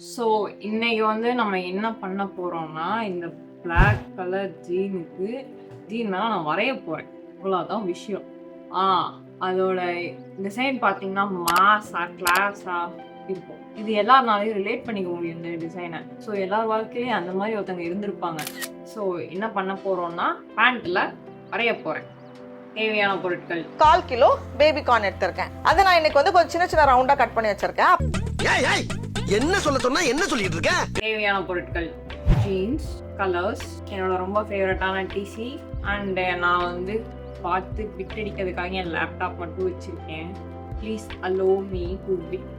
So இன்னைக்கு வந்து நம்ம என்ன பண்ண போறோம்னா, இந்த பிளாக் கலர் ஜீன் மேல நான் வரைய போறேன். இவ்வளோதான் விஷயம். ஆ அதோட டிசைன் பார்த்தீங்கன்னா, மாஸா, கிளாஸா இருக்கும். இது எல்லார்னாலயும் ரிலேட் பண்ணிக்க முடியும் இந்த டிசைன. ஸோ எல்லார் வாழ்க்கையிலயும் அந்த மாரி ஒருத்தவங்க இருந்திருப்பாங்க. ஸோ என்ன பண்ண போறோம்னா, பேண்ட்ல வரைய போறேன். தேவையான பொருட்கள் 1/4 கிலோ பேபி கார்ன் எடுத்திருக்கேன். அதை நான் இன்னைக்கு வந்து கொஞ்சம் சின்ன சின்ன ரவுண்டா கட் பண்ணி வச்சிருக்கேன். என்ன சொல்ல சொன்னா என்ன சொல்லிட்டு இருக்க? தேவையான பொருட்கள் ஜீன்ஸ், கலர்ஸ், என்னோட ரொம்ப ஃபேவரட்டான டிசி அண்ட் நான் வந்து பார்த்து விட்டடிக்கிறதுக்காக என் லேப்டாப் மட்டும் வச்சுருக்கேன். Please allow me to bit.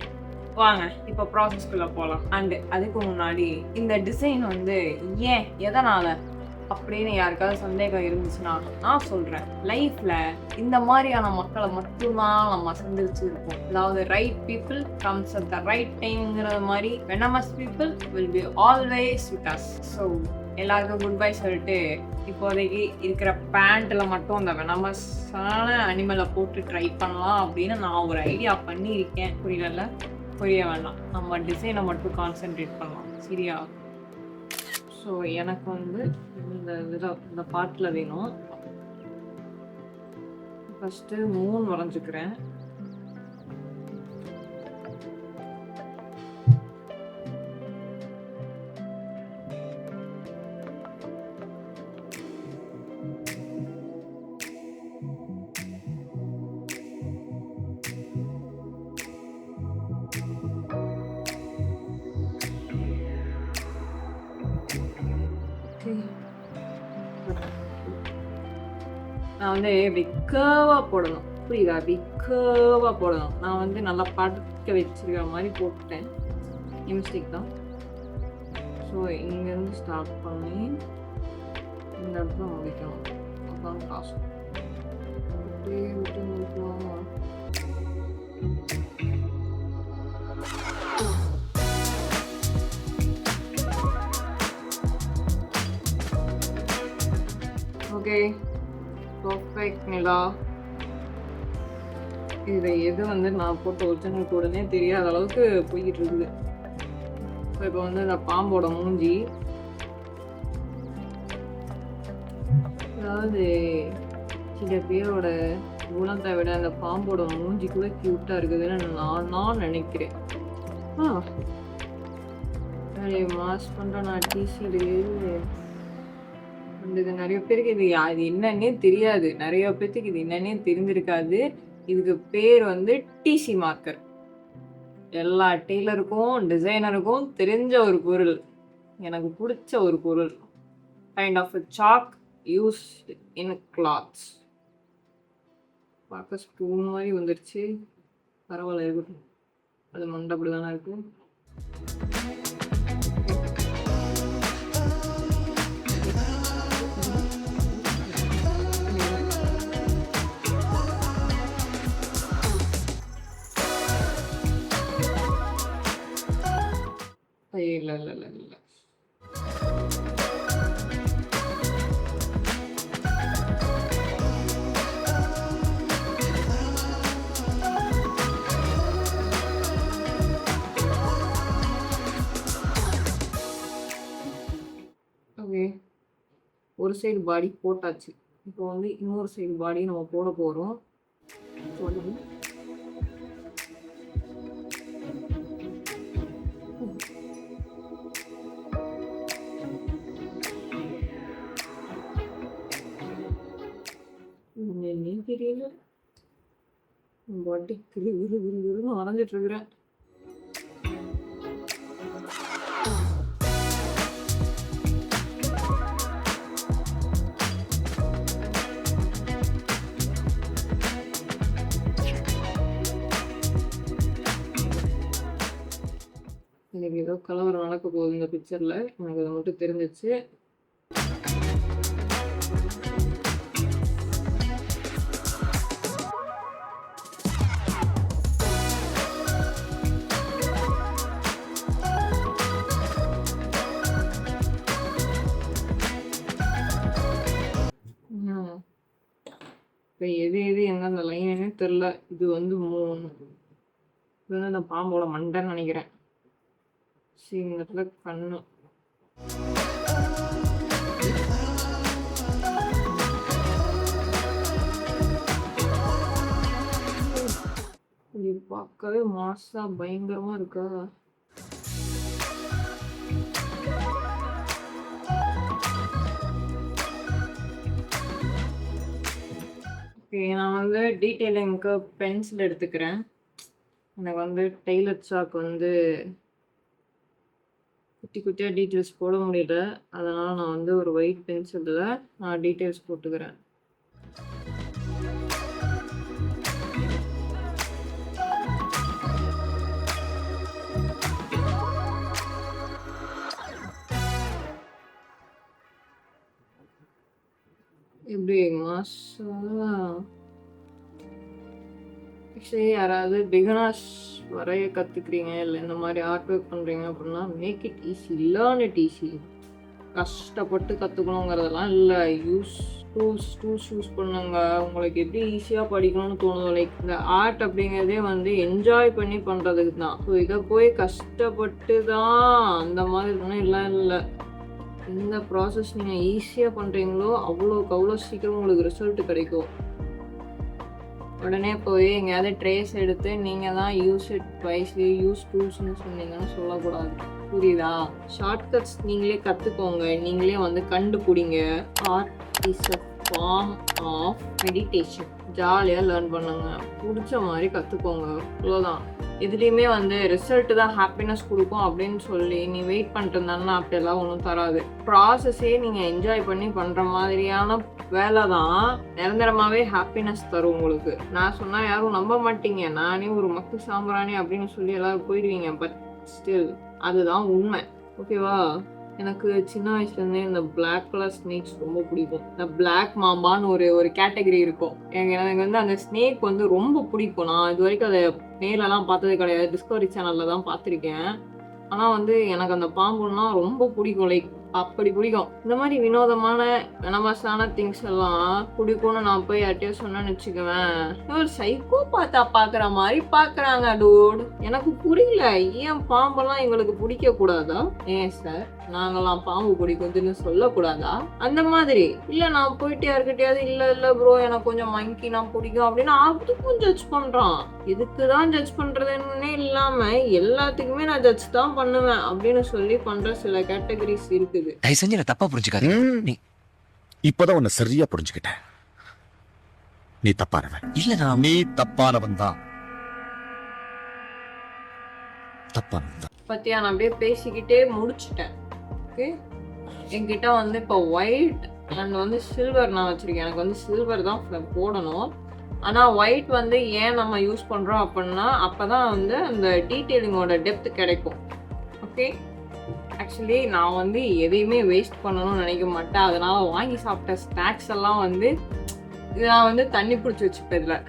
வாங்க இப்போ ப்ராசஸ்குள்ளே போகலாம். அண்டு அதுக்கு முன்னாடி இந்த டிசைன் வந்து ஏன் எதனால் அப்படின்னு யாருக்காவது சந்தேகம் இருந்துச்சுன்னா நான் சொல்கிறேன். லைஃப்பில் இந்த மாதிரியான மக்களை மட்டும்தான் நம்ம சந்திச்சு இருப்போம். அதாவது right people comes at the right டைம்ங்கிற மாதிரி venomous people will be always with us. So எல்லாருக்கும் குட் பை சொல்லிட்டு இப்போதைக்கு இருக்கிற பேண்ட்டில் மட்டும் அந்த வெனமஸான அனிமலை போட்டு ட்ரை பண்ணலாம் அப்படின்னு நான் ஒரு ஐடியா பண்ணியிருக்கேன். புரிய வேண்டாம், நம்ம டிசைனை மட்டும் கான்சென்ட்ரேட் பண்ணலாம். சரியா? ஸோ எனக்கு வந்து இந்த பாட்டில் வேணும். ஃபஸ்ட்டு 3 வரைஞ்சிக்கிறேன். நான் வந்து இப்படி கேர்வாக போடணும், புரியுதா? அப்படி கேர்வாக போடணும். நான் வந்து நல்லா படுக்க வச்சிருக்கிற மாதிரி போட்டுட்டேன். மிஸ்டேக் தான். ஸோ இங்கேருந்து ஸ்டார்ட் பண்ணி இந்த இடத்துல முடிக்கணும். அதான் காசு அப்படியே விட்டு முடிக்கலாமா? ஓகே, பர்ஃபெக்ட் நிலா. இதை எது வந்து நான் போட்ட ஒரிஜினல் கூடனே தெரியாத அளவுக்கு போய்கிட்டு இருக்குது. ஸோ இப்போ வந்து இந்த பாம்போட மூஞ்சி, அதாவது சில பேரோட குணத்தை விட அந்த பாம்போட மூஞ்சி கூட க்யூட்டாக இருக்குதுன்னு நான் நினைக்கிறேன். மாஸ் பண்ணுற நான் டிசிலேயே இது நிறைய பேருக்கு இது என்னன்னே தெரியாது. நிறைய பேருக்கு இது என்னன்னே தெரிஞ்சிருக்காது. இதுக்கு பேர் வந்து டிசி மார்க்கர். எல்லா டெய்லருக்கும் டிசைனருக்கும் தெரிஞ்ச ஒரு பொருள், எனக்கு பிடிச்ச ஒரு பொருள். Kind of chalk used in clothes. பார்க்க ஸ்பூன் மாதிரி வந்துருச்சு. பரவாயில்ல, இருக்கட்டும். அது மண்டை அப்படி தானே இருக்கு. இல்லை ஓகே, ஒரு சைடு பாடி போட்டாச்சு. இப்போ வந்து இன்னொரு சைடு பாடி நம்ம போட போகிறோம். என்னன்னு தெரியல, பாட்டி கிரு வரைஞ்சிட்டு இருக்கிறேன். எனக்கு ஏதோ கலவரம் நடக்க போகுது இந்த பிக்சரில், எனக்கு அது மட்டும் தெரிஞ்சிச்சு. இப்போ எது எந்தெந்த லைனே தெரில. இது வந்து 3, இது வந்து அந்த பாம்போட மண்டைன்னு நினைக்கிறேன். இந்த இடத்துல கண்ணு. இது பார்க்கவே மாசா பயங்கரமா இருக்கா. ஓகே, நான் வந்து டீட்டெயிலிங்க்கு பென்சில் எடுத்துக்கிறேன். எனக்கு வந்து டெய்லர் சாக் வந்து குட்டி குட்டியாக டீட்டெயில்ஸ் போட முடியல. அதனால் நான் வந்து ஒரு ஒயிட் பென்சிலில் நான் டீட்டெயில்ஸ் போட்டுக்கிறேன். எப்படி மாசா. ஆக்சுவலி யாராவது பிகினர்ஸ் வரைய கற்றுக்குறீங்க இல்லை இந்த மாதிரி ஆர்ட் ஒர்க் பண்ணுறீங்க அப்படின்னா make it easy, learn it easy. கஷ்டப்பட்டு கற்றுக்கணுங்கிறதெல்லாம் இல்லை. டூல்ஸ் யூஸ் பண்ணுங்க. உங்களுக்கு எப்படி ஈஸியாக படிக்கணும்னு தோணுதோ, லைக் இந்த ஆர்ட் அப்படிங்கிறதே வந்து என்ஜாய் பண்ணி பண்ணுறதுக்கு தான். ஸோ இதை போய் கஷ்டப்பட்டு தான் அந்த மாதிரி இருக்கணும் இல்லை. எந்த ப்ராசஸ் நீங்கள் ஈஸியாக பண்ணுறீங்களோ அவ்வளோக்கு அவ்வளோ சீக்கிரம் உங்களுக்கு ரிசல்ட் கிடைக்கும். உடனே போய் எங்கேயாவது ட்ரேஸ் எடுத்து நீங்கள் தான் யூஸ் இட் வைஸ்லி, யூஸ் டூல்ஸ்னு சொன்னீங்கன்னு சொல்லக்கூடாது. புரியுதா? ஷார்ட்கட்ஸ் நீங்களே கற்றுக்கோங்க, நீங்களே வந்து கண்டுபிடிங்க. Art is a form of meditation. ஜாலியாக லேர்ன் பண்ணுங்க, பிடிச்ச மாதிரி கற்றுக்கோங்க, அவ்வளோதான். இதுலேயுமே வந்து ரிசல்ட்டு தான் ஹாப்பினஸ் கொடுக்கும் அப்படின்னு சொல்லி நீ வெயிட் பண்ணிட்டு இருந்தாலும் அப்படியெல்லாம் ஒன்றும் தராது. ப்ராசஸே நீங்கள் என்ஜாய் பண்ணி பண்ணுற மாதிரியான வேலை தான் நிரந்தரமாகவே ஹாப்பினஸ் தரும் உங்களுக்கு. நான் சொன்னால் யாரும் நம்ப மாட்டீங்க, நானே ஒரு மக்கு சாம்பிராணி அப்படின்னு சொல்லி எல்லாரும் போயிடுவீங்க. பட் ஸ்டில் அதுதான் உண்மை. ஓகேவா? எனக்கு சின்ன வயசுலேருந்தே இந்த பிளாக் கலர் ஸ்னேக்ஸ் ரொம்ப பிடிக்கும். இந்த பிளாக் மாம்பான்னு ஒரு கேட்டகரி இருக்கும். எனக்கு வந்து அந்த ஸ்னேக் வந்து ரொம்ப பிடிக்கும். நான் இது வரைக்கும் அதை நேர்லலாம் பார்த்தது கிடையாது, டிஸ்கவரி சேனலில் தான் பார்த்துருக்கேன். ஆனால் வந்து எனக்கு அந்த பாம்புன்னா ரொம்ப பிடிக்கும். லைக் அப்படி பிடிக்கும். இந்த மாதிரி வினோதமான வெனமஸான திங்ஸ் எல்லாம் பிடிக்கும்னு நான் போய் யார்ட்டையோ சொன்னேன்னு வச்சுக்குவேன், ஒரு சைக்கோ பார்த்தா பார்க்குற மாதிரி பார்க்குறாங்க டூட். எனக்கு புரியல, ஏன் பாம்பெல்லாம் எங்களுக்கு பிடிக்க கூடாதா? ஏன் சார் நாங்கெல்லாம் பாம்பு பிடிக்குதுன்னு சொல்லக்கூடாதா? அந்த மாதிரி இல்லை, நான் போயிட்டு யாருக்கிட்டையாவது இல்லை ப்ரோ எனக்கு கொஞ்சம் மங்கினா பிடிக்கும் அப்படின்னு அதுக்கும் ஜட்ஜ் பண்ணுறான். இதுக்கு தான் ஜட்ஜ் பண்ணுறதுன்னே இல்லாமல் எல்லாத்துக்குமே நான் ஜட்ஜ் தான் பண்ணுவேன் அப்படின்னு சொல்லி பண்ணுற சில கேட்டகரிஸ் இருக்குது. தயவு செஞ்சு என்ன தப்பா புரிஞ்சுக்காத. நீ இப்பதான் உன்னை சரியா புரிஞ்சுக்கிட்டேன். நீ தப்பானவன் இல்ல, நான் நீ தப்பானவன் தான். தப்பானவன் தான். பத்தியா நான் அப்படியே பேசிக்கிட்டே முடிச்சுட்டேன். ஓகே, என்கிட்ட வந்து இப்போ ஒயிட் அண்ட் வந்து சில்வர் நான் வச்சுருக்கேன். எனக்கு வந்து சில்வர் தான் போடணும். ஆனால் ஒயிட் வந்து ஏன் நம்ம யூஸ் பண்ணுறோம் அப்படின்னா அப்போ தான் வந்து அந்த டீட்டெயிலிங்கோட டெப்த் கிடைக்கும். ஓகே, ஆக்சுவலி நான் வந்து எதையுமே வேஸ்ட் பண்ணணும்னு நினைக்க மாட்டேன். அதனால் வாங்கி சாப்பிட்ட ஸ்நாக்ஸ் எல்லாம் வந்து நான் வந்து தண்ணி பிடிச்சி வச்சுப்பேன்.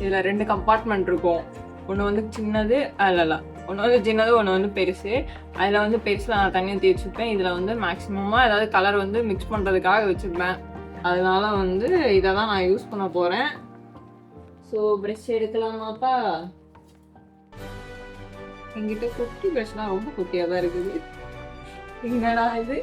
இதில் 2 கம்பார்ட்மெண்ட் இருக்கும். ஒன்று வந்து சின்னது, இல்லை ஒன்று வந்து சின்னது, ஒன்று வந்து பெருசு. அதில் வந்து பெருசில் நான் தண்ணி ஊற்றி வச்சுப்பேன். இதில் வந்து மேக்ஸிமமாக ஏதாவது கலர் வந்து மிக்ஸ் பண்ணுறதுக்காக வச்சுப்பேன். அதனால வந்து இதை தான் நான் யூஸ் பண்ண போகிறேன். ஸோ ப்ரெஷ் எடுக்கலாமாப்பா? என்கிட்ட குட்டி ப்ரெஷ்லாம் ரொம்ப குட்டியாக தான் இருக்குது. என்னடா இது?